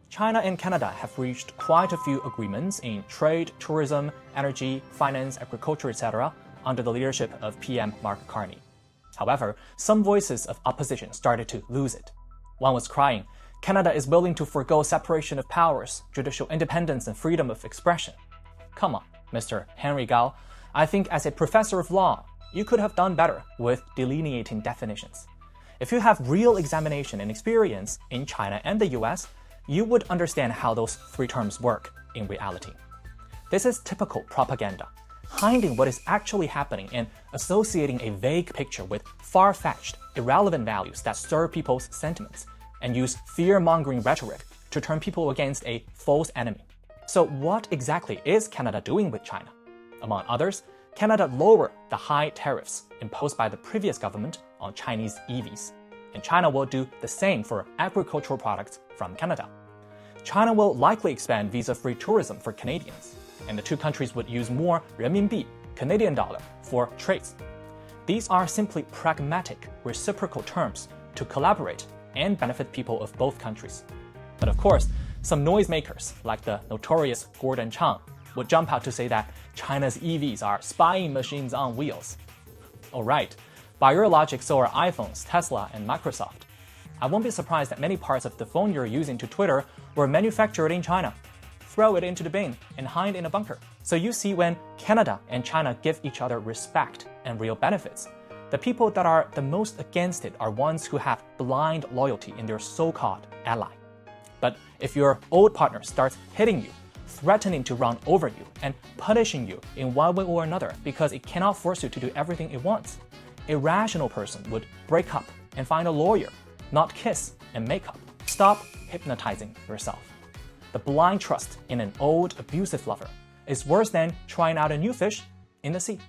China and Canada have reached quite a few agreements in trade, tourism, energy, finance, agriculture, etc. under the leadership of PM Mark Carney. However, some voices of opposition started to lose it. One was crying, Canada is willing to forgo separation of powers, judicial independence, and freedom of expression. Come on, Mr. Henry Gao, I think as a professor of law, you could have done better with delineating definitions. If you have real examination and experience in China and the US, you would understand how those three terms work in reality. This is typical propaganda, hiding what is actually happening and associating a vague picture with far-fetched, irrelevant values that stir people's sentiments and use fear-mongering rhetoric to turn people against a false enemy. So what exactly is Canada doing with China? Among others, Canada lowered the high tariffs imposed by the previous government on Chinese EVs, and China will do the same for agricultural products from Canada. China will likely expand visa-free tourism for Canadians, and the two countries would use more renminbi, Canadian dollar, for trades. These are simply pragmatic, reciprocal terms to collaborate and benefit people of both countries. But of course, some noisemakers, like the notorious Gordon Chang, would jump out to say that China's EVs are spying machines on wheels. Alright, by your logic, so are iPhones, Tesla, and Microsoft. I won't be surprised that many parts of the phone you're using to Twitter were manufactured in China. Throw it into the bin and hide in a bunker. So you see, when Canada and China give each other respect and real benefits, the people that are the most against it are ones who have blind loyalty in their so-called ally. But if your old partner starts hitting you, threatening to run over you, and punishing you in one way or another because it cannot force you to do everything it wants, a rational person would break up and find a lawyer, not kiss and make up. Stop hypnotizing yourself. The blind trust in an old, abusive lover is worse than trying out a new fish in the sea.